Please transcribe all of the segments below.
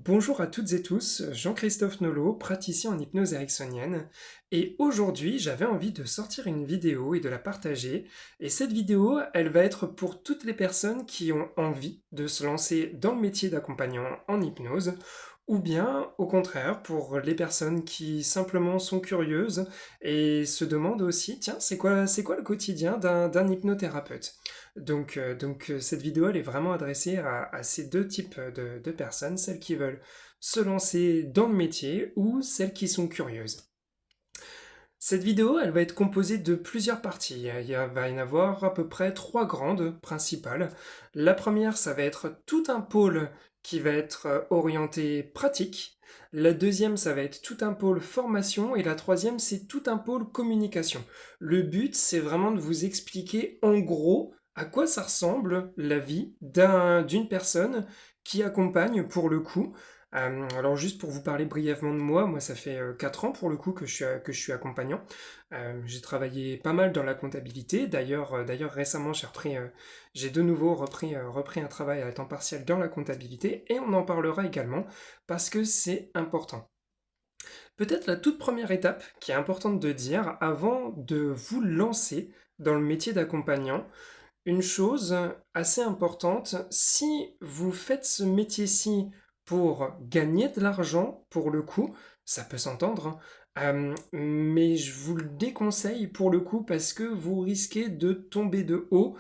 Bonjour à toutes et tous, Jean-Christophe Nolot, praticien en hypnose ericksonienne, et aujourd'hui j'avais envie de sortir une vidéo et de la partager, et cette vidéo elle va être pour toutes les personnes qui ont envie de se lancer dans le métier d'accompagnant en hypnose, ou bien au contraire pour les personnes qui simplement sont curieuses et se demandent aussi, tiens, c'est quoi le quotidien d'un hypnothérapeute? Donc, cette vidéo, elle est vraiment adressée à ces deux types de personnes, celles qui veulent se lancer dans le métier ou celles qui sont curieuses. Cette vidéo, elle va être composée de plusieurs parties. Va y en avoir à peu près trois grandes principales. La première, ça va être tout un pôle qui va être orienté pratique. La deuxième, ça va être tout un pôle formation. Et la troisième, c'est tout un pôle communication. Le but, c'est vraiment de vous expliquer en gros à quoi ça ressemble la vie d'une personne qui accompagne pour le coup. Alors juste pour vous parler brièvement de moi ça fait 4 ans pour le coup que je suis accompagnant. J'ai travaillé pas mal dans la comptabilité. D'ailleurs récemment j'ai de nouveau repris un travail à temps partiel dans la comptabilité et on en parlera également parce que c'est important. Peut-être la toute première étape qui est importante de dire avant de vous lancer dans le métier d'accompagnant, une chose assez importante, si vous faites ce métier-ci pour gagner de l'argent, pour le coup, ça peut s'entendre, mais je vous le déconseille pour le coup parce que vous risquez de tomber de haut.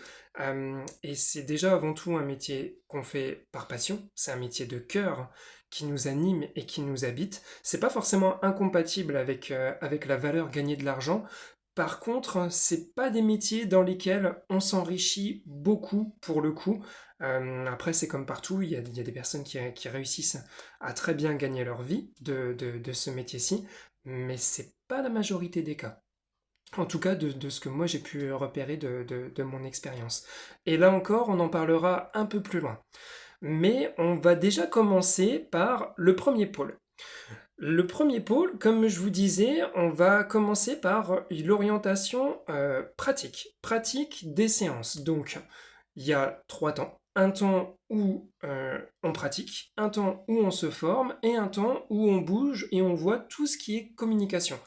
Et c'est déjà avant tout un métier qu'on fait par passion, c'est un métier de cœur qui nous anime et qui nous habite. C'est pas forcément incompatible avec la valeur gagnée de l'argent. Par contre, c'est pas des métiers dans lesquels on s'enrichit beaucoup pour le coup. Après, c'est comme partout, il y a des personnes qui réussissent à très bien gagner leur vie de ce métier-ci, mais c'est pas la majorité des cas. En tout cas, de ce que moi j'ai pu repérer de mon expérience. Et là encore, on en parlera un peu plus loin. Mais on va déjà commencer par le premier pôle. Le premier pôle, comme je vous disais, on va commencer par l'orientation pratique. Pratique des séances. Donc, il y a trois temps. Un temps où on pratique, un temps où on se forme et un temps où on bouge et on voit tout ce qui est communication.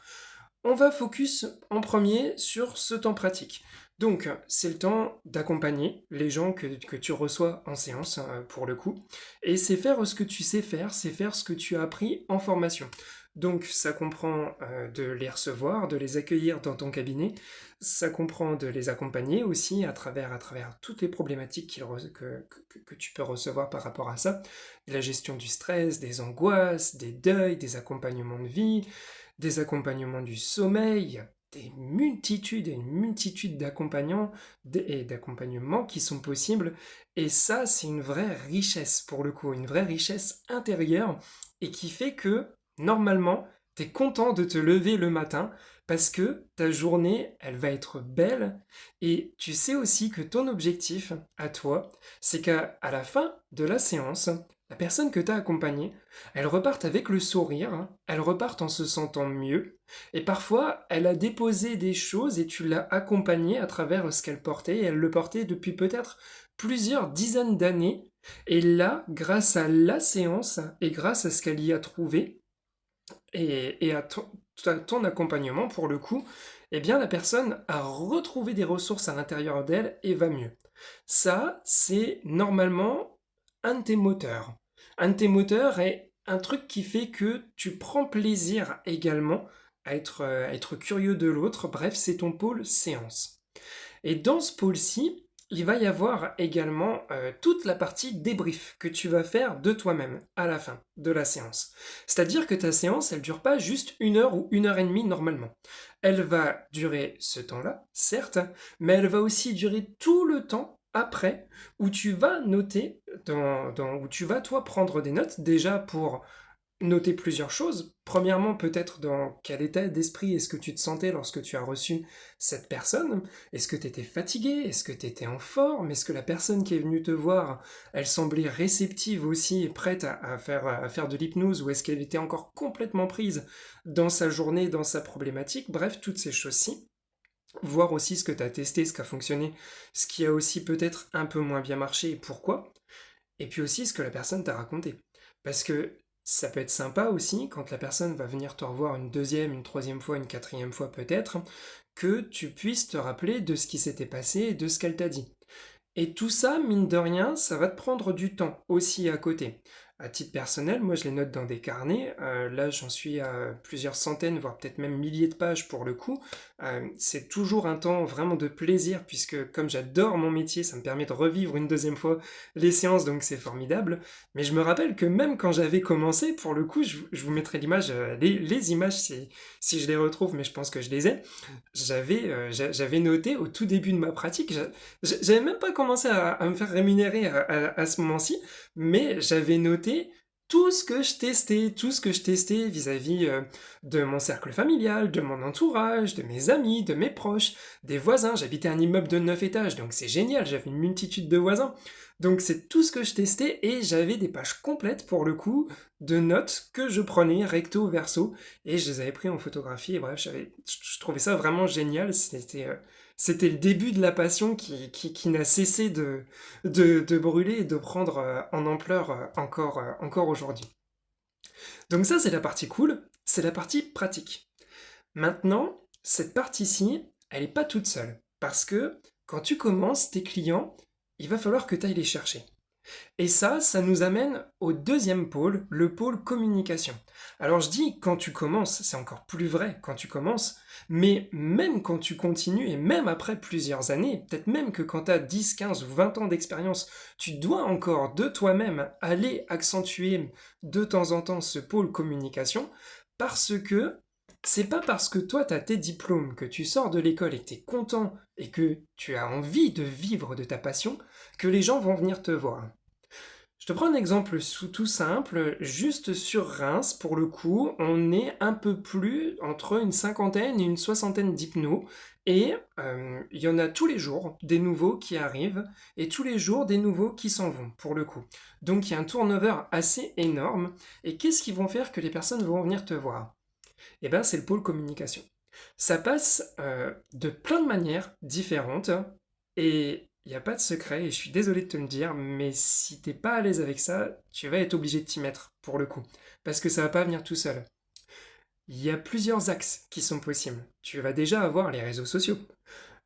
On va focus en premier sur ce temps pratique. Donc, c'est le temps d'accompagner les gens que tu reçois en séance, pour le coup. Et c'est faire ce que tu sais faire, c'est faire ce que tu as appris en formation. Donc, ça comprend de les recevoir, de les accueillir dans ton cabinet. Ça comprend de les accompagner aussi à travers toutes les problématiques que tu peux recevoir par rapport à ça. La gestion du stress, des angoisses, des deuils, des accompagnements de vie, des accompagnements du sommeil, des multitudes et une multitude d'accompagnants et d'accompagnements qui sont possibles. Et ça, c'est une vraie richesse pour le coup, une vraie richesse intérieure et qui fait que, normalement, tu es content de te lever le matin parce que ta journée, elle va être belle et tu sais aussi que ton objectif à toi, c'est qu'à la fin de la séance, la personne que tu as accompagnée, elle repart avec le sourire, elle repart en se sentant mieux, et parfois elle a déposé des choses et tu l'as accompagnée à travers ce qu'elle portait, et elle le portait depuis peut-être plusieurs dizaines d'années, et là, grâce à la séance et grâce à ce qu'elle y a trouvé, et à ton accompagnement pour le coup, eh bien la personne a retrouvé des ressources à l'intérieur d'elle et va mieux. Ça, c'est normalement un de tes moteurs. Un de tes moteurs est un truc qui fait que tu prends plaisir également à être curieux de l'autre. Bref, c'est ton pôle séance. Et dans ce pôle-ci, il va y avoir également toute la partie débrief que tu vas faire de toi-même à la fin de la séance. C'est-à-dire que ta séance, elle ne dure pas juste 1 heure ou 1 heure et demie normalement. Elle va durer ce temps-là, certes, mais elle va aussi durer tout le temps après où tu vas noter, où tu vas toi prendre des notes déjà pour noter plusieurs choses. Premièrement, peut-être dans quel état d'esprit est-ce que tu te sentais lorsque tu as reçu cette personne. Est-ce que tu étais fatigué? Est-ce que tu étais en forme? Est-ce que la personne qui est venue te voir, elle semblait réceptive aussi et prête à faire de l'hypnose ou est-ce qu'elle était encore complètement prise dans sa journée, dans sa problématique? Bref, toutes ces choses-ci. Voir aussi ce que tu as testé, ce qui a fonctionné, ce qui a aussi peut-être un peu moins bien marché et pourquoi. Et puis aussi ce que la personne t'a raconté. Parce que Ça peut être sympa aussi, quand la personne va venir te revoir une deuxième, une troisième fois, une quatrième fois peut-être, que tu puisses te rappeler de ce qui s'était passé et de ce qu'elle t'a dit. Et tout ça, mine de rien, ça va te prendre du temps aussi à côté. À titre personnel, moi je les note dans des carnets. Là, j'en suis à plusieurs centaines, voire peut-être même milliers de pages pour le coup. C'est toujours un temps vraiment de plaisir, puisque comme j'adore mon métier, ça me permet de revivre une deuxième fois les séances, donc c'est formidable. Mais je me rappelle que même quand j'avais commencé, pour le coup, je vous mettrai l'image, les images si je les retrouve, mais je pense que je les ai. J'avais noté au tout début de ma pratique, j'avais même pas commencé à me faire rémunérer à ce moment-ci, mais j'avais noté tout ce que je testais, tout ce que je testais vis-à-vis de mon cercle familial, de mon entourage, de mes amis, de mes proches, des voisins. J'habitais un immeuble de 9 étages, donc c'est génial, j'avais une multitude de voisins. Donc c'est tout ce que je testais et j'avais des pages complètes pour le coup de notes que je prenais recto verso et je les avais pris en photographie et bref, je trouvais ça vraiment génial. C'était le début de la passion qui n'a cessé de brûler et de prendre en ampleur encore aujourd'hui. Donc ça, c'est la partie cool, c'est la partie pratique. Maintenant, cette partie-ci, elle n'est pas toute seule. Parce que quand tu commences, tes clients, il va falloir que tu ailles les chercher. Et ça nous amène au deuxième pôle, le pôle communication. Alors je dis quand tu commences, c'est encore plus vrai quand tu commences, mais même quand tu continues et même après plusieurs années, peut-être même que quand tu as 10, 15 ou 20 ans d'expérience, tu dois encore de toi-même aller accentuer de temps en temps ce pôle communication parce que c'est pas parce que toi tu as tes diplômes, que tu sors de l'école et que tu es content et que tu as envie de vivre de ta passion que les gens vont venir te voir. Je te prends un exemple tout simple, juste sur Reims, pour le coup, on est un peu plus entre une cinquantaine et une soixantaine d'hypnos, et il y en a tous les jours des nouveaux qui arrivent, et tous les jours des nouveaux qui s'en vont, pour le coup. Donc il y a un turnover assez énorme, et qu'est-ce qui vont faire que les personnes vont venir te voir? Eh bien, c'est le pôle communication. Ça passe de plein de manières différentes, et il n'y a pas de secret, et je suis désolé de te le dire, mais si t'es pas à l'aise avec ça, tu vas être obligé de t'y mettre, pour le coup. Parce que ça va pas venir tout seul. Il y a plusieurs axes qui sont possibles. Tu vas déjà avoir les réseaux sociaux.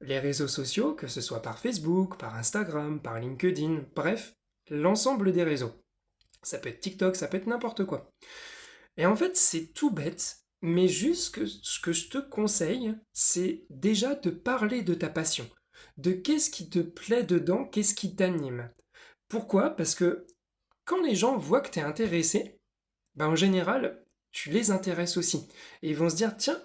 Les réseaux sociaux, que ce soit par Facebook, par Instagram, par LinkedIn, bref, l'ensemble des réseaux. Ça peut être TikTok, ça peut être n'importe quoi. Et en fait, c'est tout bête, mais juste que ce que je te conseille, c'est déjà de parler de ta passion, de qu'est-ce qui te plaît dedans, qu'est-ce qui t'anime. Pourquoi? Parce que quand les gens voient que tu es intéressé, ben en général, tu les intéresses aussi. Et ils vont se dire, tiens,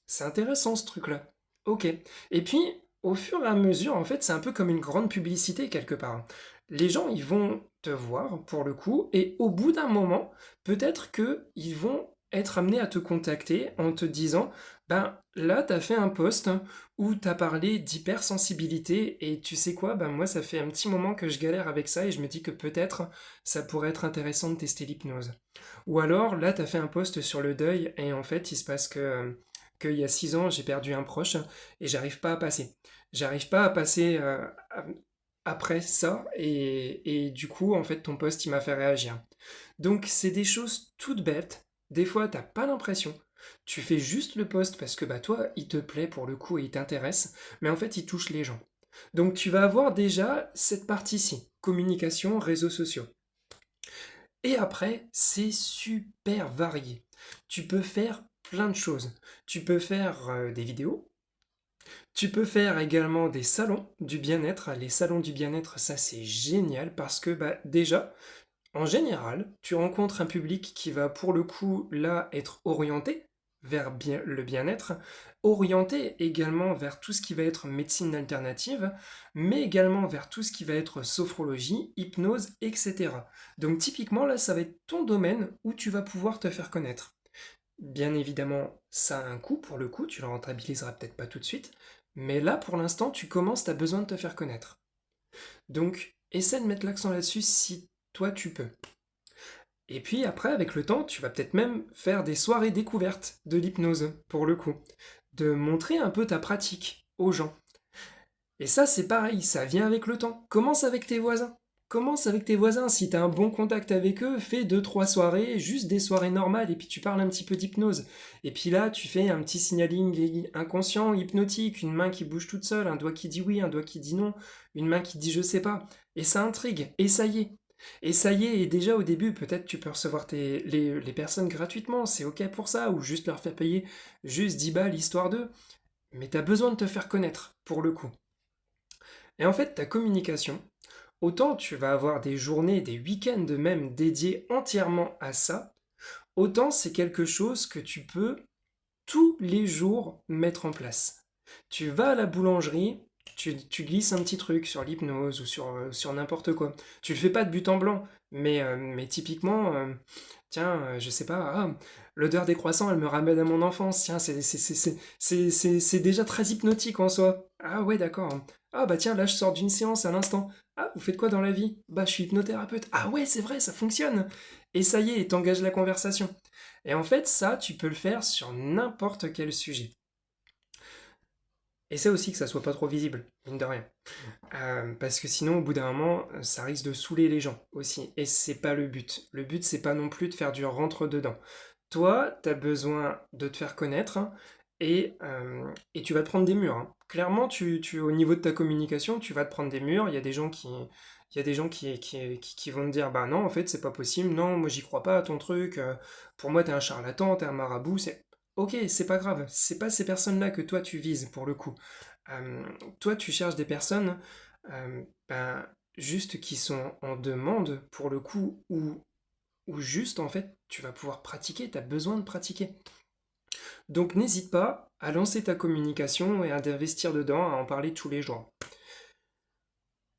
c'est intéressant ce truc-là. Ok. Et puis, au fur et à mesure, en fait, c'est un peu comme une grande publicité quelque part. Les gens, ils vont te voir pour le coup, et au bout d'un moment, peut-être qu'ils vont être amenés à te contacter en te disant, ben là, tu as fait un post où tu as parlé d'hypersensibilité, et tu sais quoi, ben moi, ça fait un petit moment que je galère avec ça, et je me dis que peut-être ça pourrait être intéressant de tester l'hypnose. Ou alors, là, tu as fait un post sur le deuil, et en fait, il se passe qu'il y a 6 ans, j'ai perdu un proche, et j'arrive pas à passer. J'arrive pas à passer après ça, et du coup, en fait, ton post, il m'a fait réagir. Donc, c'est des choses toutes bêtes. Des fois, t'as pas l'impression. Tu fais juste le post parce que bah toi, il te plaît pour le coup et il t'intéresse, mais en fait, il touche les gens. Donc, tu vas avoir déjà cette partie-ci, communication, réseaux sociaux. Et après, c'est super varié. Tu peux faire plein de choses. Tu peux faire des vidéos. Tu peux faire également des salons du bien-être. Les salons du bien-être, ça c'est génial parce que bah, déjà, en général, tu rencontres un public qui va pour le coup là être orienté vers le bien-être, orienté également vers tout ce qui va être médecine alternative, mais également vers tout ce qui va être sophrologie, hypnose, etc. Donc typiquement là, ça va être ton domaine où tu vas pouvoir te faire connaître. Bien évidemment, ça a un coût pour le coup, tu le rentabiliseras peut-être pas tout de suite, mais là pour l'instant, tu commences, tu as besoin de te faire connaître. Donc, essaie de mettre l'accent là-dessus si toi tu peux. Et puis après, avec le temps, tu vas peut-être même faire des soirées découvertes de l'hypnose, pour le coup. De montrer un peu ta pratique aux gens. Et ça, c'est pareil, ça vient avec le temps. Commence avec tes voisins. Commence avec tes voisins, si tu as un bon contact avec eux, fais deux trois soirées, juste des soirées normales, et puis tu parles un petit peu d'hypnose. Et puis là, tu fais un petit signaling inconscient, hypnotique, une main qui bouge toute seule, un doigt qui dit oui, un doigt qui dit non, une main qui dit je sais pas. Et ça intrigue, et ça y est. Et ça y est, et déjà au début, peut-être tu peux recevoir les personnes gratuitement, c'est ok pour ça, ou juste leur faire payer juste 10 balles histoire d'eux. Mais tu as besoin de te faire connaître, pour le coup. Et en fait, ta communication, autant tu vas avoir des journées, des week-ends même dédiés entièrement à ça, autant c'est quelque chose que tu peux tous les jours mettre en place. Tu vas à la boulangerie, tu glisses un petit truc sur l'hypnose ou sur n'importe quoi. Tu le fais pas de but en blanc, mais typiquement, tiens, je sais pas, l'odeur des croissants, elle me ramène à mon enfance. Tiens, c'est déjà très hypnotique en soi. Ah ouais, d'accord. Ah bah tiens, là je sors d'une séance à l'instant. Ah, vous faites quoi dans la vie? Bah je suis hypnothérapeute. Ah ouais, c'est vrai, ça fonctionne. Et ça y est, t'engages la conversation. Et en fait, ça, tu peux le faire sur n'importe quel sujet. Essaie aussi que ça soit pas trop visible, mine de rien. Parce que sinon, au bout d'un moment, ça risque de saouler les gens aussi. Et c'est pas le but. Le but, c'est pas non plus de faire du rentre-dedans. Toi, t'as besoin de te faire connaître, hein, et tu vas te prendre des murs, hein. Clairement, au niveau de ta communication, tu vas te prendre des murs. Il y a des gens qui vont te dire, bah non, en fait, c'est pas possible. Non, moi, j'y crois pas à ton truc. Pour moi, t'es un charlatan, t'es un marabout. Ok, c'est pas grave. C'est pas ces personnes-là que toi, tu vises, pour le coup. Euh, Toi, tu cherches des personnes ben, juste qui sont en demande, pour le coup, ou juste, en fait, tu vas pouvoir pratiquer, tu as besoin de pratiquer. Donc, n'hésite pas à lancer ta communication et à investir dedans, à en parler tous les jours.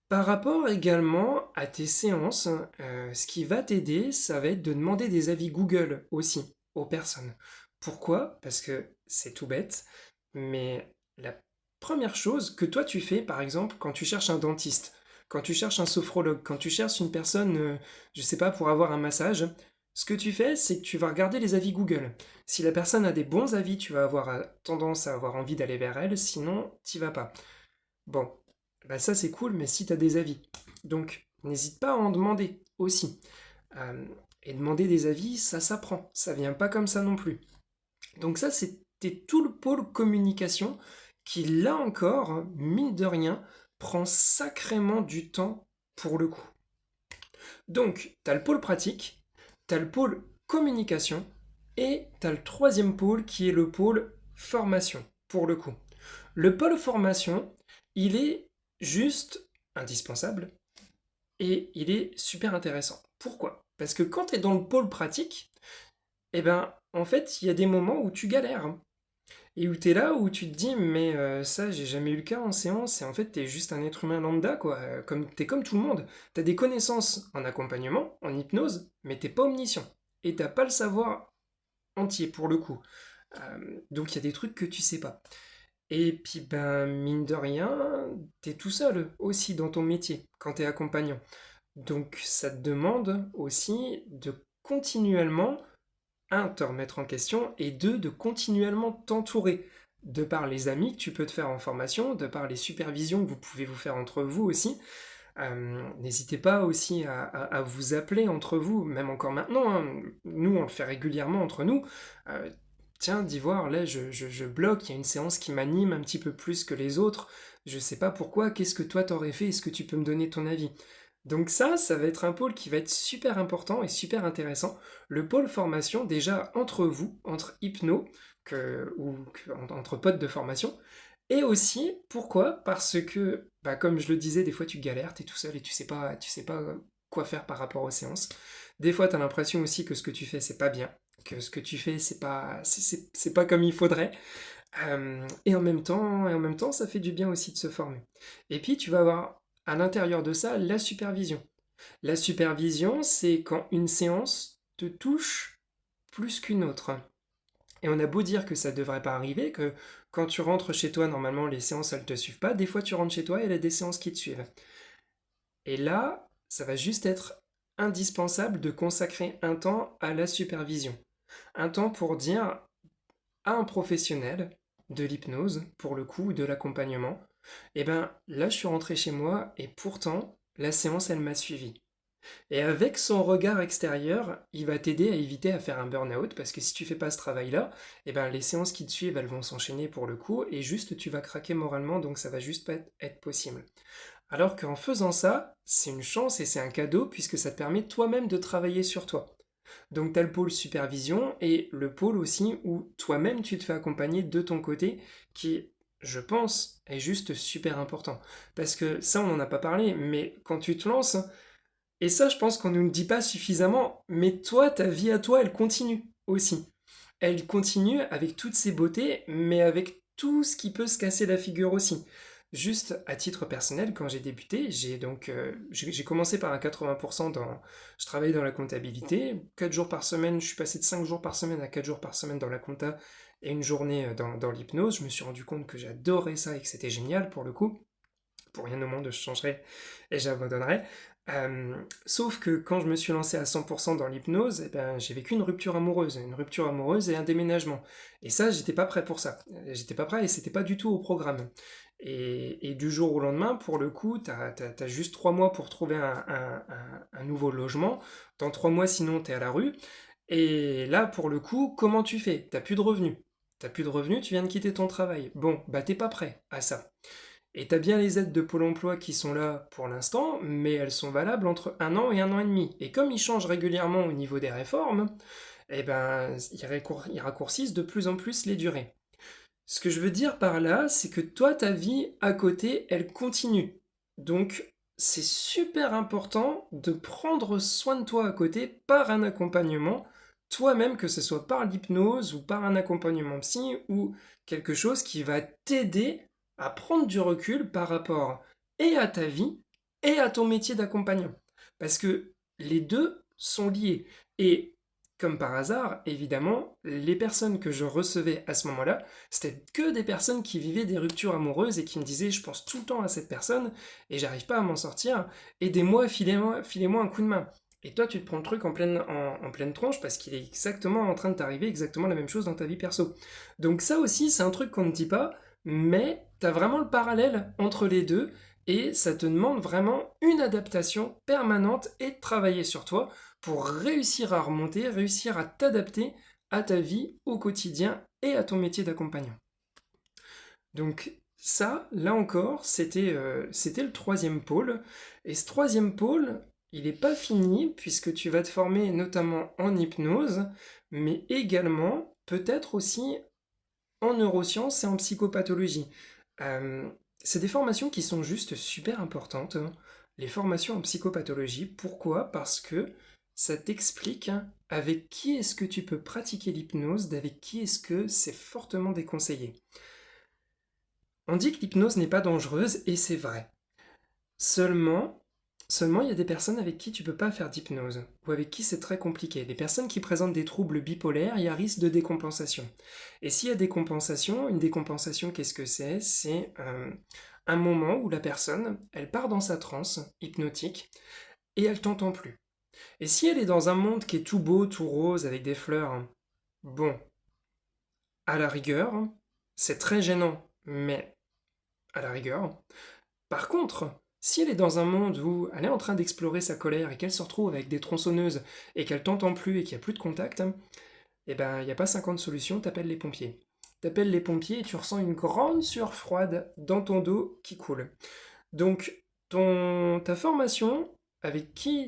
Par rapport également à tes séances, ce qui va t'aider, ça va être de demander des avis Google aussi aux personnes. Pourquoi? Parce que c'est tout bête, mais la première chose que toi tu fais, par exemple, quand tu cherches un dentiste, quand tu cherches un sophrologue, quand tu cherches une personne, je sais pas, pour avoir un massage, ce que tu fais, c'est que tu vas regarder les avis Google. Si la personne a des bons avis, tu vas avoir tendance à avoir envie d'aller vers elle, sinon, t'y vas pas. Bon, bah ça c'est cool, mais si tu as des avis. Donc, n'hésite pas à en demander aussi. Euh, et demander des avis, ça s'apprend. Ça vient pas comme ça non plus. Donc ça, c'était tout le pôle communication qui, là encore, mine de rien, prend sacrément du temps pour le coup. Donc, tu as le pôle pratique, tu as le pôle communication, et tu as le troisième pôle qui est le pôle formation, pour le coup. Le pôle formation, il est juste indispensable et il est super intéressant. Pourquoi? Parce que quand tu es dans le pôle pratique, eh ben, en fait, il y a des moments où tu galères, hein. Et où tu es là, où tu te dis, mais ça, j'ai jamais eu le cas en séance, et en fait, tu es juste un être humain lambda, quoi. Tu es comme tout le monde. Tu as des connaissances en accompagnement, en hypnose, mais t'es pas omniscient. Et t'as pas le savoir entier, pour le coup. Donc il y a des trucs que tu sais pas. Et puis, ben, mine de rien, t'es tout seul aussi dans ton métier quand t'es accompagnant. Donc, ça te demande aussi de continuellement, un, te remettre en question, et deux, de continuellement t'entourer. De par les amis que tu peux te faire en formation, de par les supervisions que vous pouvez vous faire entre vous aussi. N'hésitez pas aussi à vous appeler entre vous, même encore maintenant, hein. Nous, on le fait régulièrement entre nous. Euh, Tiens, d'Ivoire, là, je bloque, il y a une séance qui m'anime un petit peu plus que les autres. Je sais pas pourquoi, qu'est-ce que toi t'aurais fait? Est-ce que tu peux me donner ton avis? Donc ça va être un pôle qui va être super important et super intéressant. Le pôle formation, déjà entre vous, entre hypno, entre potes de formation, et aussi, pourquoi? Parce que, bah, comme je le disais, des fois tu galères, t'es tout seul et tu sais pas quoi faire par rapport aux séances. Des fois, t'as l'impression aussi que ce que tu fais, c'est pas bien, que ce que tu fais, c'est pas comme il faudrait. Et en même temps, ça fait du bien aussi de se former. Et puis, tu vas avoir à l'intérieur de ça la supervision. La supervision, c'est quand une séance te touche plus qu'une autre. Et on a beau dire que ça devrait pas arriver, que quand tu rentres chez toi, normalement les séances elles te suivent pas, des fois tu rentres chez toi et il y a des séances qui te suivent. Et là, ça va juste être indispensable de consacrer un temps à la supervision. Un temps pour dire à un professionnel de l'hypnose, pour le coup, ou de l'accompagnement, eh ben là je suis rentré chez moi et pourtant la séance, elle m'a suivi. Et avec son regard extérieur, il va t'aider à éviter à faire un burn-out, parce que si tu fais pas ce travail-là, eh ben, les séances qui te suivent, elles vont s'enchaîner pour le coup, et juste tu vas craquer moralement, donc ça va juste pas être possible. Alors qu'en faisant ça, c'est une chance et c'est un cadeau, puisque ça te permet toi-même de travailler sur toi. Donc tu as le pôle supervision et le pôle aussi où toi-même tu te fais accompagner de ton côté, qui, je pense, est juste super important. Parce que ça, on n'en a pas parlé, mais quand tu te lances, et ça, je pense qu'on ne nous le dit pas suffisamment, mais toi, ta vie à toi, elle continue aussi. Elle continue avec toutes ses beautés, mais avec tout ce qui peut se casser la figure aussi. Juste à titre personnel, quand j'ai débuté, j'ai commencé par un 80% dans... Je travaillais dans la comptabilité. 4 jours par semaine, je suis passé de 5 jours par semaine à 4 jours par semaine dans la compta et une journée dans l'hypnose. Je me suis rendu compte que j'adorais ça et que c'était génial pour le coup. Pour rien au monde, je changerais et j'abandonnerais. Sauf que quand je me suis lancé à 100% dans l'hypnose, eh ben, j'ai vécu une rupture amoureuse et un déménagement. Et ça, j'étais pas prêt pour ça. J'étais pas prêt et c'était pas du tout au programme. Et du jour au lendemain, pour le coup, t'as juste 3 mois pour trouver un nouveau logement. Dans 3 mois, sinon, t'es à la rue. Et là, pour le coup, comment tu fais? T'as plus de revenus. T'as plus de revenus, tu viens de quitter ton travail. Bon, bah t'es pas prêt à ça. Et tu as bien les aides de Pôle emploi qui sont là pour l'instant, mais elles sont valables entre 1 an et 1 an et demi. Et comme ils changent régulièrement au niveau des réformes, eh ben, ils raccourcissent de plus en plus les durées. Ce que je veux dire par là, c'est que toi, ta vie à côté, elle continue. Donc, c'est super important de prendre soin de toi à côté par un accompagnement, toi-même, que ce soit par l'hypnose ou par un accompagnement psy ou quelque chose qui va t'aider à prendre du recul par rapport et à ta vie et à ton métier d'accompagnant. Parce que les deux sont liés. Et comme par hasard, évidemment, les personnes que je recevais à ce moment-là, c'était que des personnes qui vivaient des ruptures amoureuses et qui me disaient je pense tout le temps à cette personne et j'arrive pas à m'en sortir, aidez-moi, filez-moi un coup de main. Et toi, tu te prends le truc en pleine tronche parce qu'il est exactement en train de t'arriver exactement la même chose dans ta vie perso. Donc ça aussi, c'est un truc qu'on ne dit pas, mais tu as vraiment le parallèle entre les deux et ça te demande vraiment une adaptation permanente et de travailler sur toi pour réussir à remonter, réussir à t'adapter à ta vie au quotidien et à ton métier d'accompagnant. Donc ça, là encore, c'était le troisième pôle. Et ce troisième pôle, il n'est pas fini puisque tu vas te former notamment en hypnose, mais également peut-être aussi en neurosciences et en psychopathologie. Euh, c'est des formations qui sont juste super importantes, hein. Les formations en psychopathologie, pourquoi? Parce que ça t'explique avec qui est-ce que tu peux pratiquer l'hypnose, d'avec qui est-ce que c'est fortement déconseillé. On dit que l'hypnose n'est pas dangereuse et c'est vrai. Seulement, Seulement, il y a des personnes avec qui tu peux pas faire d'hypnose, ou avec qui c'est très compliqué. Les personnes qui présentent des troubles bipolaires, il y a risque de décompensation. Et s'il y a décompensation, une décompensation, qu'est-ce que c'est? C'est un moment où la personne, elle part dans sa transe hypnotique et elle t'entend plus. Et si elle est dans un monde qui est tout beau, tout rose, avec des fleurs, bon, à la rigueur, c'est très gênant, mais à la rigueur. Par contre, si elle est dans un monde où elle est en train d'explorer sa colère et qu'elle se retrouve avec des tronçonneuses et qu'elle t'entend plus et qu'il n'y a plus de contact, eh ben, il n'y a pas 50 solutions, t'appelles les pompiers. T'appelles les pompiers et tu ressens une grande sueur froide dans ton dos qui coule. Donc, ta formation,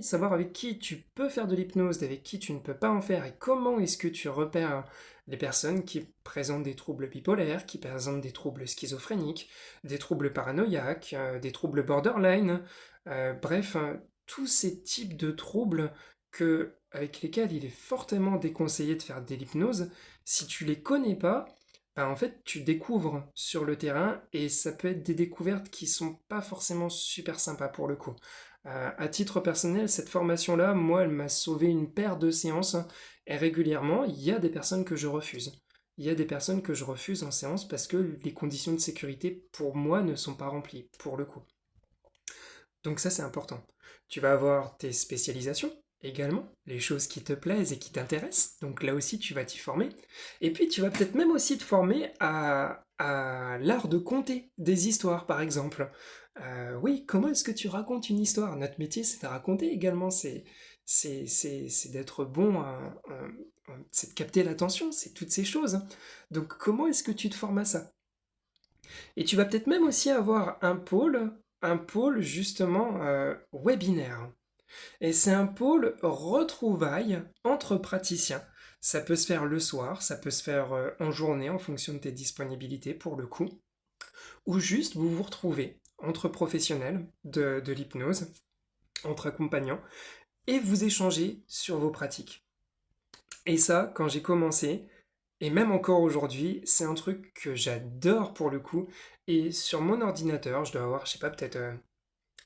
savoir avec qui tu peux faire de l'hypnose, avec qui tu ne peux pas en faire, et comment est-ce que tu repères les personnes qui présentent des troubles bipolaires, qui présentent des troubles schizophréniques, des troubles paranoïaques, des troubles borderline, bref, tous ces types de troubles avec lesquels il est fortement déconseillé de faire de l'hypnose, si tu les connais pas, bah, en fait, tu découvres sur le terrain et ça peut être des découvertes qui sont pas forcément super sympas pour le coup. À titre personnel, cette formation-là, moi, elle m'a sauvé une paire de séances et régulièrement, il y a des personnes que je refuse. Il y a des personnes que je refuse en séance parce que les conditions de sécurité pour moi ne sont pas remplies, pour le coup. Donc ça, c'est important. Tu vas avoir tes spécialisations également, les choses qui te plaisent et qui t'intéressent. Donc là aussi, tu vas t'y former. Et puis, tu vas peut-être même aussi te former à l'art de conter des histoires, par exemple. Oui, comment est-ce que tu racontes une histoire? Notre métier, c'est de raconter également, c'est d'être bon, c'est de capter l'attention, c'est toutes ces choses, hein. Donc comment est-ce que tu te formes à ça? Et tu vas peut-être même aussi avoir un pôle justement webinaire. Et c'est un pôle retrouvailles entre praticiens. Ça peut se faire le soir, ça peut se faire en journée en fonction de tes disponibilités pour le coup, ou juste vous vous retrouvez entre professionnels de l'hypnose, entre accompagnants, et vous échangez sur vos pratiques. Et ça, quand j'ai commencé, et même encore aujourd'hui, c'est un truc que j'adore pour le coup, et sur mon ordinateur, je dois avoir, je sais pas, peut-être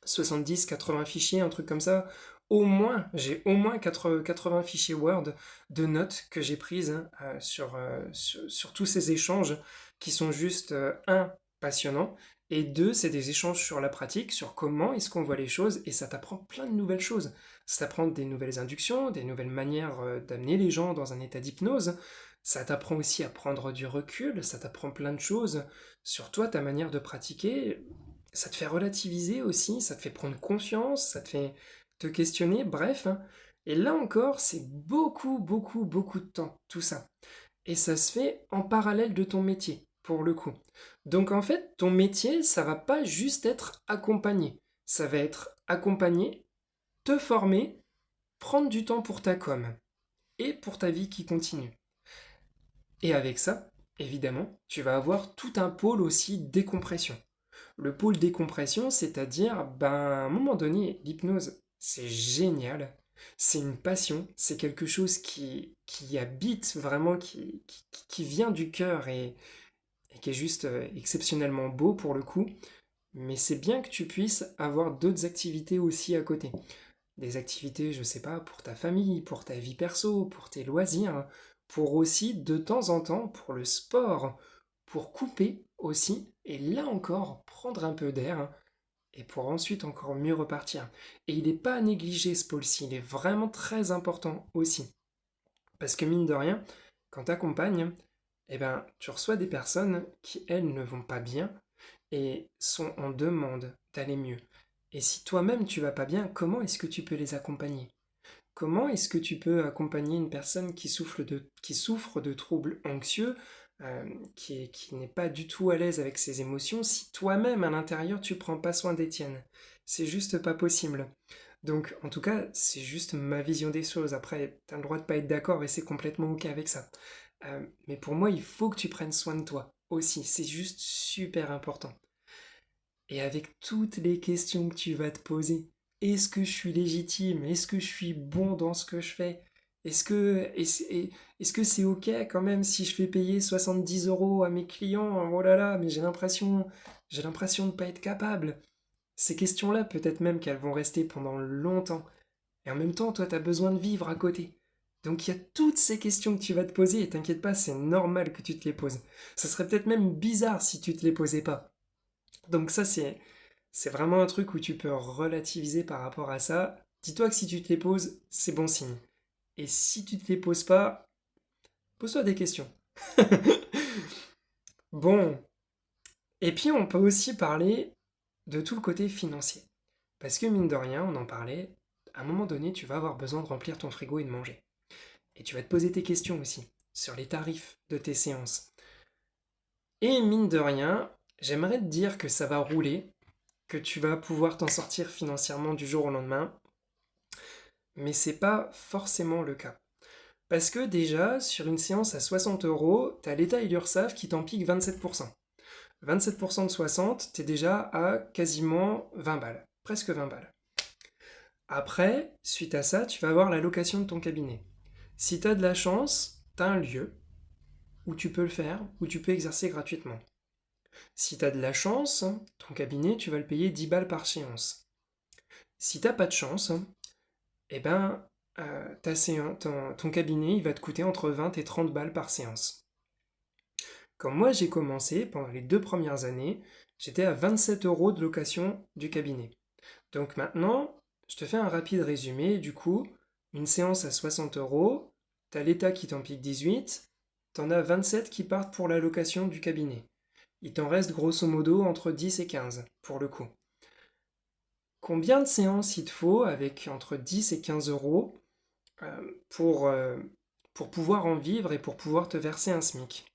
70-80 fichiers, un truc comme ça. J'ai au moins 80 fichiers Word de notes que j'ai prises hein, sur tous ces échanges qui sont juste, un, passionnants, et deux, c'est des échanges sur la pratique, sur comment est-ce qu'on voit les choses, et ça t'apprend plein de nouvelles choses. Ça t'apprend des nouvelles inductions, des nouvelles manières d'amener les gens dans un état d'hypnose. Ça t'apprend aussi à prendre du recul, ça t'apprend plein de choses sur toi, ta manière de pratiquer. Ça te fait relativiser aussi, ça te fait prendre confiance, ça te fait te questionner, bref, hein. Et là encore, c'est beaucoup, beaucoup, beaucoup de temps, tout ça. Et ça se fait en parallèle de ton métier, pour le coup. Donc en fait, ton métier, ça va pas juste être accompagné. Ça va être accompagner, te former, prendre du temps pour ta com et pour ta vie qui continue. Et avec ça, évidemment, tu vas avoir tout un pôle aussi décompression. Le pôle décompression, c'est-à-dire, ben, à un moment donné, l'hypnose, c'est génial. C'est une passion, c'est quelque chose qui habite vraiment, qui vient du cœur et qui est juste exceptionnellement beau pour le coup. Mais c'est bien que tu puisses avoir d'autres activités aussi à côté. Des activités, je sais pas, pour ta famille, pour ta vie perso, pour tes loisirs, pour aussi, de temps en temps, pour le sport, pour couper aussi, et là encore, prendre un peu d'air, et pour ensuite encore mieux repartir. Et il n'est pas à négliger ce pôle-ci, il est vraiment très important aussi. Parce que mine de rien, quand tu accompagnes, eh ben, tu reçois des personnes qui, elles, ne vont pas bien et sont en demande d'aller mieux. Et si toi-même tu vas pas bien, comment est-ce que tu peux les accompagner? Comment est-ce que tu peux accompagner une personne qui souffre de troubles anxieux, qui n'est pas du tout à l'aise avec ses émotions, si toi-même à l'intérieur tu prends pas soin des tiennes? C'est juste pas possible. Donc en tout cas, c'est juste ma vision des choses. Après, tu as le droit de pas être d'accord et c'est complètement ok avec ça. Mais pour moi, il faut que tu prennes soin de toi aussi. C'est juste super important. Et avec toutes les questions que tu vas te poser, est-ce que je suis légitime? Est-ce que je suis bon dans ce que je fais? Est-ce que c'est ok quand même si je fais payer 70 euros à mes clients? Oh là là, mais j'ai l'impression de ne pas être capable. Ces questions-là, peut-être même qu'elles vont rester pendant longtemps. Et en même temps, toi, tu as besoin de vivre à côté. Donc il y a toutes ces questions que tu vas te poser, et t'inquiète pas, c'est normal que tu te les poses. Ça serait peut-être même bizarre si tu te les posais pas. Donc ça, c'est vraiment un truc où tu peux relativiser par rapport à ça. Dis-toi que si tu te les poses, c'est bon signe. Et si tu te les poses pas, pose-toi des questions. Bon, et puis on peut aussi parler de tout le côté financier. Parce que mine de rien, on en parlait, à un moment donné, tu vas avoir besoin de remplir ton frigo et de manger. Et tu vas te poser tes questions aussi sur les tarifs de tes séances. Et mine de rien, j'aimerais te dire que ça va rouler, que tu vas pouvoir t'en sortir financièrement du jour au lendemain, mais c'est pas forcément le cas. Parce que déjà, sur une séance à 60 euros, t'as l'État et l'URSSAF qui t'en piquent 27%. 27% de 60, t'es déjà à quasiment 20 balles, presque 20 balles. Après, suite à ça, tu vas avoir la location de ton cabinet. Si t'as de la chance, t'as un lieu où tu peux le faire, où tu peux exercer gratuitement. Si t'as de la chance, ton cabinet, tu vas le payer 10 balles par séance. Si t'as pas de chance, eh ben, ton cabinet, il va te coûter entre 20 et 30 balles par séance. Quand moi j'ai commencé, pendant les 2 premières années, j'étais à 27 euros de location du cabinet. Donc maintenant, je te fais un rapide résumé. Du coup, une séance à 60 euros, t'as l'État qui t'en pique 18, t'en as 27 qui partent pour la location du cabinet. Il t'en reste grosso modo entre 10 et 15 pour le coup. Combien de séances il te faut avec entre 10 et 15 euros pour, pour pouvoir en vivre et pour pouvoir te verser un SMIC?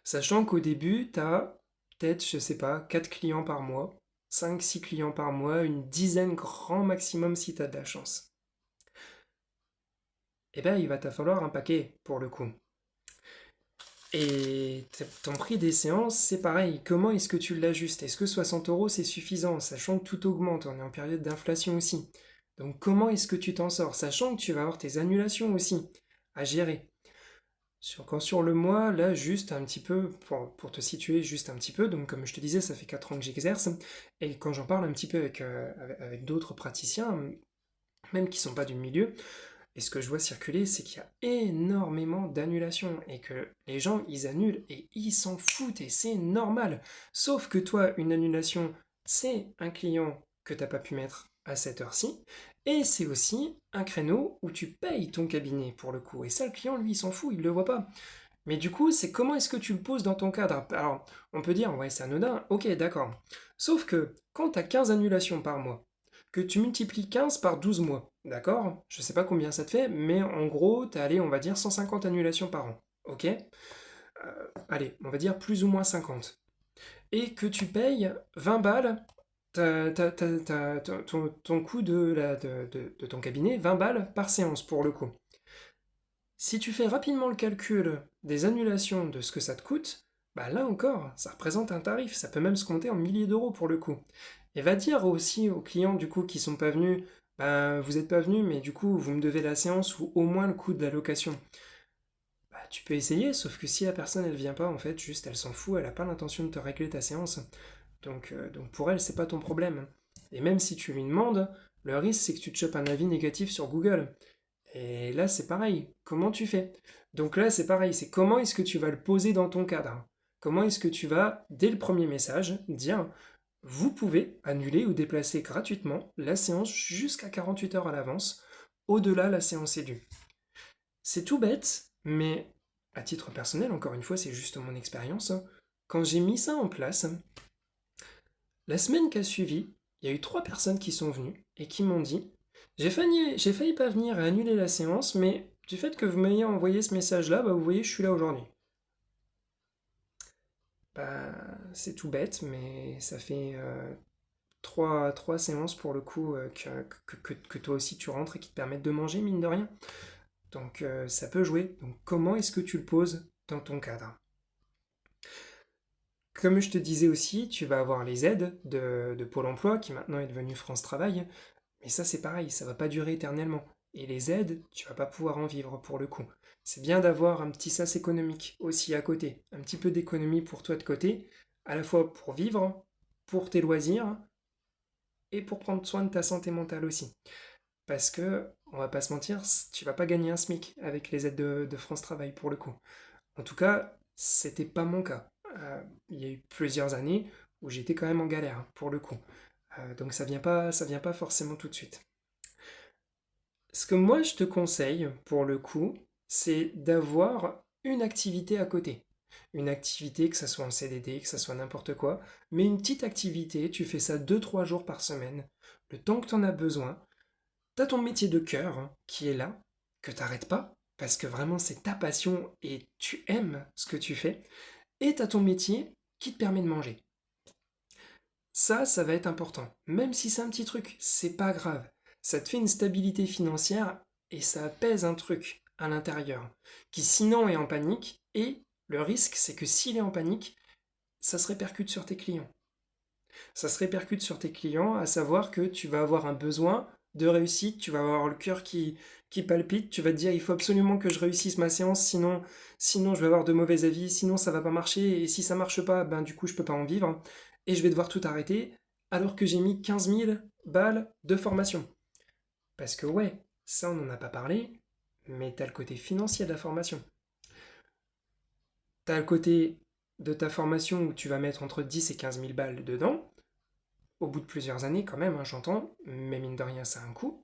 Sachant qu'au début, tu as peut-être, je sais pas, 4 clients par mois, 5-6 clients par mois, une dizaine grand maximum si tu as de la chance. Eh bien, il va te falloir un paquet pour le coup. Et ton prix des séances, c'est pareil. Comment est-ce que tu l'ajustes? Est-ce que 60 euros c'est suffisant? Sachant que tout augmente, on est en période d'inflation aussi. Donc comment est-ce que tu t'en sors? Sachant que tu vas avoir tes annulations aussi à gérer. Quand sur le mois, là, juste un petit peu, pour te situer juste un petit peu, donc comme je te disais, ça fait 4 ans que j'exerce, et quand j'en parle un petit peu avec d'autres praticiens, même qui sont pas du milieu, et ce que je vois circuler, c'est qu'il y a énormément d'annulations, et que les gens, ils annulent, et ils s'en foutent, et c'est normal. Sauf que toi, une annulation, c'est un client que t'as pas pu mettre à cette heure-ci, et c'est aussi un créneau où tu payes ton cabinet pour le coup. Et ça, le client, lui, il s'en fout, il le voit pas. Mais du coup, c'est comment est-ce que tu le poses dans ton cadre? Alors, on peut dire, ouais, c'est anodin, ok, d'accord. Sauf que quand tu as 15 annulations par mois, que tu multiplies 15 par 12 mois, d'accord? Je sais pas combien ça te fait, mais en gros, t'as allé, on va dire, 150 annulations par an, ok? Allez, on va dire plus ou moins 50. Et que tu payes 20 balles ton coût de ton cabinet, 20 balles par séance pour le coup. Si tu fais rapidement le calcul des annulations de ce que ça te coûte, bah là encore, ça représente un tarif, ça peut même se compter en milliers d'euros pour le coup. Et va dire aussi aux clients du coup qui sont pas venus, bah vous n'êtes pas venus, mais du coup vous me devez la séance ou au moins le coût de la location. Bah tu peux essayer, sauf que si la personne elle vient pas, en fait, juste elle s'en fout, elle a pas l'intention de te régler ta séance. Donc pour elle, c'est pas ton problème. Et même si tu lui demandes, le risque c'est que tu te chopes un avis négatif sur Google. Et là, c'est pareil. Comment tu fais? Donc là, c'est pareil. C'est comment est-ce que tu vas le poser dans ton cadre? Comment est-ce que tu vas, dès le premier message, dire vous pouvez annuler ou déplacer gratuitement la séance jusqu'à 48 heures à l'avance. Au-delà, la séance est due. C'est tout bête, mais à titre personnel, encore une fois, c'est juste mon expérience. Quand j'ai mis ça en place, la semaine qui a suivi, il y a eu 3 personnes qui sont venues et qui m'ont dit j'ai failli pas venir et annuler la séance, mais du fait que vous m'ayez envoyé ce message-là, bah vous voyez, je suis là aujourd'hui. Bah, c'est tout bête, mais ça fait trois séances pour le coup que toi aussi tu rentres et qui te permettent de manger, mine de rien. Donc ça peut jouer. Donc comment est-ce que tu le poses dans ton cadre? Comme je te disais aussi, tu vas avoir les aides de Pôle emploi, qui maintenant est devenu France Travail. Mais ça, c'est pareil, ça va pas durer éternellement. Et les aides, tu vas pas pouvoir en vivre pour le coup. C'est bien d'avoir un petit sas économique aussi à côté, un petit peu d'économie pour toi de côté, à la fois pour vivre, pour tes loisirs et pour prendre soin de ta santé mentale aussi. Parce que, on va pas se mentir, tu vas pas gagner un SMIC avec les aides de France Travail pour le coup. En tout cas, c'était pas mon cas. Il y a eu plusieurs années où j'étais quand même en galère pour le coup. Donc ça vient pas forcément tout de suite. Ce que moi je te conseille, pour le coup, c'est d'avoir une activité à côté. Une activité, que ça soit en CDD, que ça soit n'importe quoi, mais une petite activité, tu fais ça 2-3 jours par semaine, le temps que tu en as besoin. Tu as ton métier de cœur qui est là, que t'arrêtes pas, parce que vraiment c'est ta passion et tu aimes ce que tu fais, et tu as ton métier qui te permet de manger. Ça va être important. Même si c'est un petit truc, c'est pas grave. Ça te fait une stabilité financière et ça apaise un truc à l'intérieur qui sinon est en panique et le risque c'est que s'il est en panique, ça se répercute sur tes clients. Ça se répercute sur tes clients, à savoir que tu vas avoir un besoin de réussite, tu vas avoir le cœur qui palpite, tu vas te dire il faut absolument que je réussisse ma séance, sinon je vais avoir de mauvais avis, sinon ça va pas marcher, et si ça marche pas, ben du coup je peux pas en vivre, et je vais devoir tout arrêter, alors que j'ai mis 15 000 balles de formation. Parce que ouais, ça on n'en a pas parlé, mais t'as le côté financier de la formation. T'as le côté de ta formation où tu vas mettre entre 10 et 15 000 balles dedans, au bout de plusieurs années quand même, hein, j'entends, mais mine de rien, ça a un coût.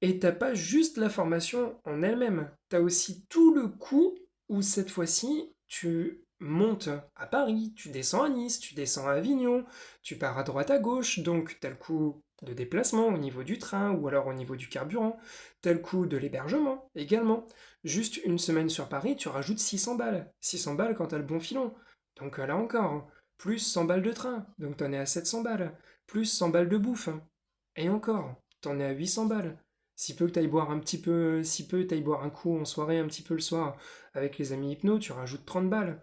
Et t'as pas juste la formation en elle-même, t'as aussi tout le coût où cette fois-ci, tu montes à Paris, tu descends à Nice, tu descends à Avignon, tu pars à droite à gauche, donc t'as le coût de déplacement au niveau du train ou alors au niveau du carburant, t'as le coût de l'hébergement également. Juste une semaine sur Paris, tu rajoutes 600 balles. 600 balles quand t'as le bon filon. Donc là encore, hein, plus 100 balles de train, donc t'en es à 700 balles, plus 100 balles de bouffe. Et encore, t'en es à 800 balles. Si peu que t'ailles boire un petit peu, si peu t'ailles boire un coup en soirée un petit peu le soir avec les amis hypno, tu rajoutes 30 balles.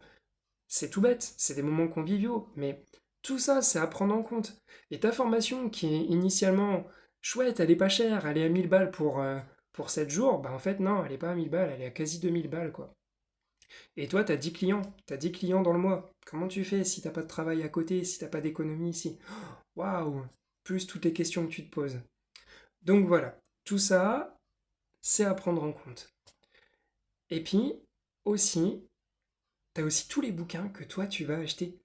C'est tout bête, c'est des moments conviviaux, mais tout ça, c'est à prendre en compte. Et ta formation, qui est initialement chouette, elle est pas chère, elle est à 1000 balles pour 7 jours, bah en fait, non, elle est pas à 1000 balles, elle est à quasi 2000 balles, quoi. Et toi, t'as 10 clients dans le mois. Comment tu fais si t'as pas de travail à côté, si t'as pas d'économie ici? Waouh! Plus toutes les questions que tu te poses. Donc voilà, tout ça, c'est à prendre en compte. Et puis, aussi, t'as aussi tous les bouquins que toi, tu vas acheter.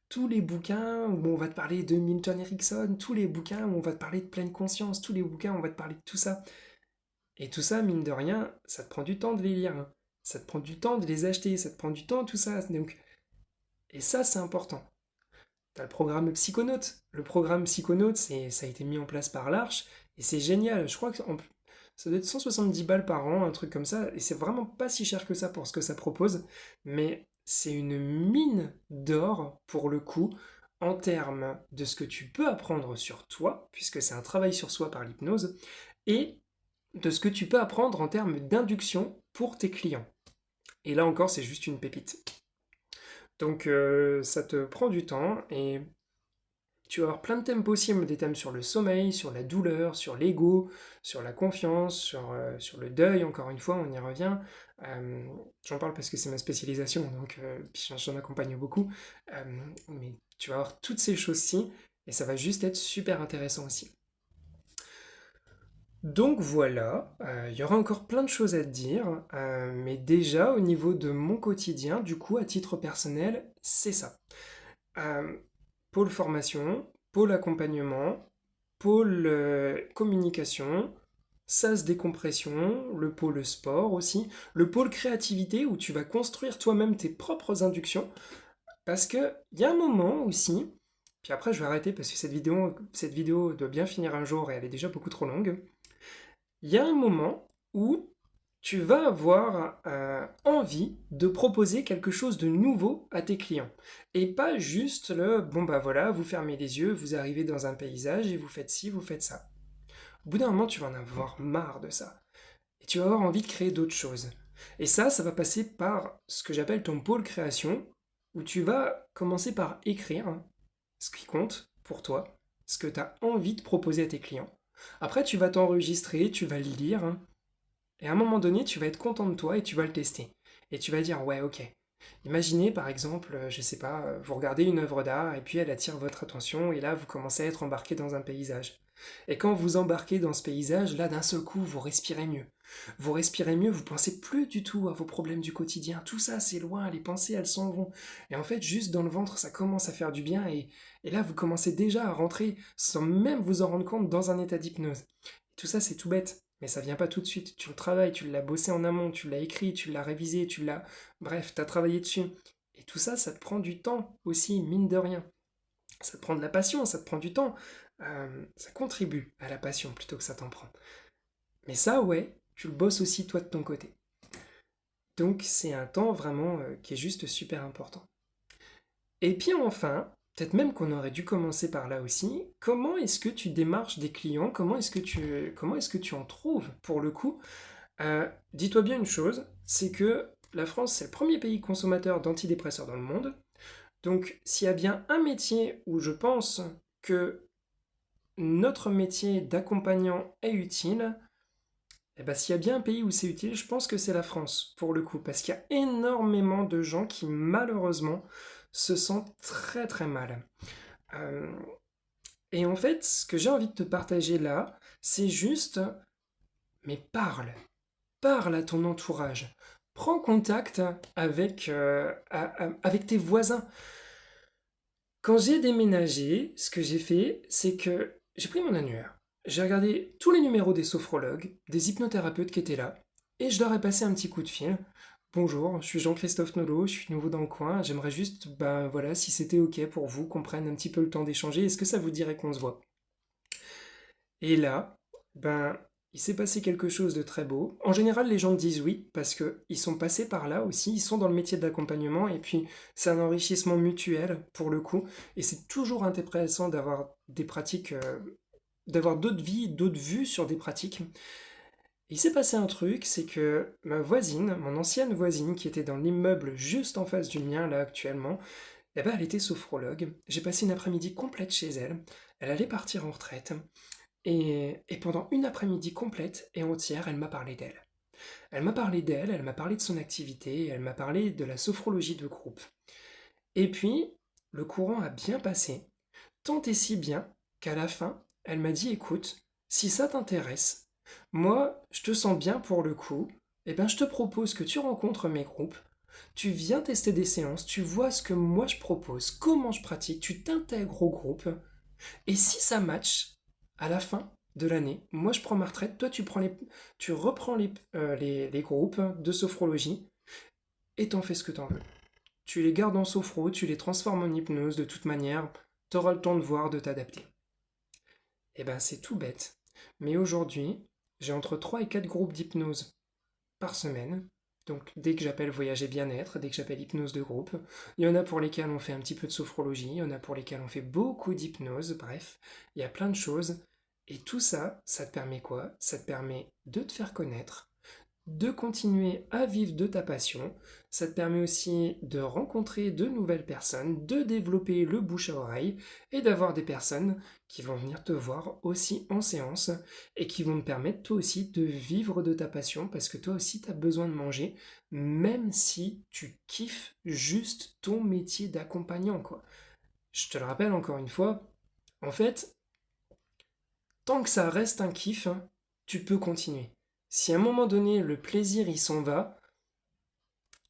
Tous les bouquins où on va te parler de Milton Erickson, tous les bouquins où on va te parler de pleine conscience, tous les bouquins où on va te parler de tout ça. Et tout ça, mine de rien, ça te prend du temps de les lire, hein. Ça te prend du temps de les acheter, ça te prend du temps, tout ça. Donc, et ça, c'est important. T'as le programme Psychonautes. Le programme Psychonautes, ça a été mis en place par l'Arche, et c'est génial. Je crois que ça doit être 170 balles par an, un truc comme ça, et c'est vraiment pas si cher que ça pour ce que ça propose, mais c'est une mine d'or pour le coup, en termes de ce que tu peux apprendre sur toi, puisque c'est un travail sur soi par l'hypnose, et de ce que tu peux apprendre en termes d'induction pour tes clients. Et là encore, c'est juste une pépite. Donc ça te prend du temps et tu vas avoir plein de thèmes possibles, des thèmes sur le sommeil, sur la douleur, sur l'ego, sur la confiance, sur le deuil, encore une fois, on y revient. Euh, J'en parle parce que c'est ma spécialisation, donc puis j'en accompagne beaucoup. Euh, mais tu vas avoir toutes ces choses-ci, et ça va juste être super intéressant aussi. Donc voilà, il y aura encore plein de choses à te dire, mais déjà au niveau de mon quotidien, du coup, à titre personnel, c'est ça. Euh, Pôle formation, pôle accompagnement, pôle communication, SAS décompression, le pôle sport aussi, le pôle créativité où tu vas construire toi-même tes propres inductions, parce que il y a un moment aussi, puis après je vais arrêter parce que cette vidéo doit bien finir un jour et elle est déjà beaucoup trop longue, il y a un moment où tu vas avoir envie de proposer quelque chose de nouveau à tes clients. Et pas juste le bon bah voilà, vous fermez les yeux, vous arrivez dans un paysage et vous faites ci, vous faites ça. Au bout d'un moment, tu vas en avoir marre de ça. Et tu vas avoir envie de créer d'autres choses. Et ça va passer par ce que j'appelle ton pôle création, où tu vas commencer par écrire ce qui compte pour toi, ce que tu as envie de proposer à tes clients. Après, tu vas t'enregistrer, tu vas le lire, et à un moment donné, tu vas être content de toi et tu vas le tester. Et tu vas dire, ouais, ok. Imaginez par exemple, je sais pas, vous regardez une œuvre d'art et puis elle attire votre attention et là vous commencez à être embarqué dans un paysage. Et quand vous embarquez dans ce paysage, là d'un seul coup vous respirez mieux. Vous respirez mieux, vous pensez plus du tout à vos problèmes du quotidien. Tout ça c'est loin, les pensées elles s'en vont. Et en fait juste dans le ventre ça commence à faire du bien et là vous commencez déjà à rentrer sans même vous en rendre compte dans un état d'hypnose. Tout ça c'est tout bête. Mais ça vient pas tout de suite. Tu le travailles, tu l'as bossé en amont, tu l'as écrit, tu l'as révisé, tu l'as. Bref, tu as travaillé dessus. Et tout ça, ça te prend du temps aussi, mine de rien. Ça te prend de la passion, ça te prend du temps. Ça contribue à la passion plutôt que ça t'en prend. Mais ça, ouais, tu le bosses aussi toi de ton côté. Donc c'est un temps vraiment qui est juste super important. Et puis enfin, peut-être même qu'on aurait dû commencer par là aussi, comment est-ce que tu démarches des clients? Comment est-ce que tu en trouves pour le coup? Dis-toi bien une chose, c'est que la France, c'est le premier pays consommateur d'antidépresseurs dans le monde. Donc, s'il y a bien un métier où je pense que notre métier d'accompagnant est utile, eh ben, s'il y a bien un pays où c'est utile, je pense que c'est la France, pour le coup, parce qu'il y a énormément de gens qui, malheureusement, se sentent très très mal. Euh, et en fait, ce que j'ai envie de te partager là, c'est juste, mais parle. Parle à ton entourage. Prends contact avec tes voisins. Quand j'ai déménagé, ce que j'ai fait, c'est que j'ai pris mon annuaire. J'ai regardé tous les numéros des sophrologues, des hypnothérapeutes qui étaient là, et je leur ai passé un petit coup de fil Bonjour, je suis Jean-Christophe Nolot, je suis nouveau dans le coin. J'aimerais juste, ben voilà, si c'était ok pour vous, qu'on prenne un petit peu le temps d'échanger. Est-ce que ça vous dirait qu'on se voit? Et là, ben, il s'est passé quelque chose de très beau. En général, les gens disent oui, parce qu'ils sont passés par là aussi, ils sont dans le métier de l'accompagnement, et puis c'est un enrichissement mutuel, pour le coup, et c'est toujours intéressant d'avoir des pratiques, d'avoir d'autres vies, d'autres vues sur des pratiques. Il s'est passé un truc, c'est que ma voisine, mon ancienne voisine, qui était dans l'immeuble juste en face du mien, là, actuellement, eh ben, elle était sophrologue. J'ai passé une après-midi complète chez elle. Elle allait partir en retraite. Et pendant une après-midi complète et entière, elle m'a parlé d'elle. Elle m'a parlé d'elle, elle m'a parlé de son activité, elle m'a parlé de la sophrologie de groupe. Et puis, le courant a bien passé, tant et si bien qu'à la fin, elle m'a dit, écoute, si ça t'intéresse, moi, je te sens bien pour le coup, eh ben, je te propose que tu rencontres mes groupes, tu viens tester des séances, tu vois ce que moi je propose, comment je pratique, tu t'intègres au groupe, et si ça match, à la fin de l'année, moi je prends ma retraite, toi tu reprends les groupes de sophrologie, et t'en fais ce que t'en veux. Tu les gardes en sophro, tu les transformes en hypnose, de toute manière, t'auras le temps de voir, de t'adapter. Eh ben c'est tout bête. Mais aujourd'hui, j'ai entre 3 et 4 groupes d'hypnose par semaine. Donc dès que j'appelle voyage et bien-être, dès que j'appelle hypnose de groupe, il y en a pour lesquels on fait un petit peu de sophrologie, il y en a pour lesquels on fait beaucoup d'hypnose, bref, il y a plein de choses. Et tout ça, ça te permet quoi? Ça te permet de te faire connaître, de continuer à vivre de ta passion. Ça te permet aussi de rencontrer de nouvelles personnes, de développer le bouche à oreille et d'avoir des personnes qui vont venir te voir aussi en séance et qui vont te permettre toi aussi de vivre de ta passion parce que toi aussi tu as besoin de manger, même si tu kiffes juste ton métier d'accompagnant, quoi. Je te le rappelle encore une fois, en fait, tant que ça reste un kiff, hein, tu peux continuer. Si à un moment donné le plaisir il s'en va,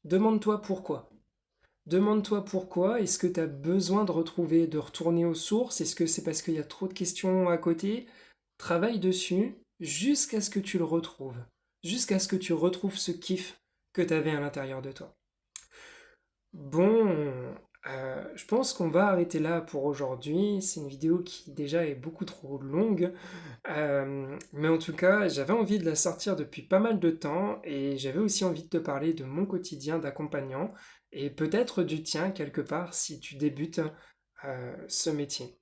demande-toi pourquoi. Demande-toi pourquoi. Est-ce que tu as besoin de retrouver, de retourner aux sources? Est-ce que c'est parce qu'il y a trop de questions à côté? Travaille dessus jusqu'à ce que tu le retrouves. Jusqu'à ce que tu retrouves ce kiff que tu avais à l'intérieur de toi. Bon, je pense qu'on va arrêter là pour aujourd'hui. C'est une vidéo qui déjà est beaucoup trop longue. Mais en tout cas, j'avais envie de la sortir depuis pas mal de temps et j'avais aussi envie de te parler de mon quotidien d'accompagnant et peut-être du tien quelque part si tu débutes ce métier.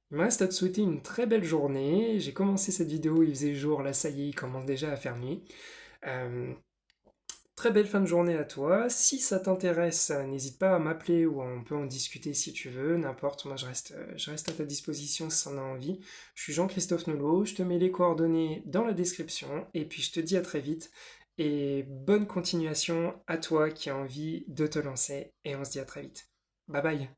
Il me reste à te souhaiter une très belle journée. J'ai commencé cette vidéo, il faisait jour, là ça y est, il commence déjà à faire nuit. Euh, Très belle fin de journée à toi. Si ça t'intéresse, n'hésite pas à m'appeler ou on peut en discuter si tu veux, n'importe, moi je reste à ta disposition si t'en as envie. Je suis Jean-Christophe Nolot, je te mets les coordonnées dans la description et puis je te dis à très vite et bonne continuation à toi qui as envie de te lancer et on se dit à très vite. Bye bye.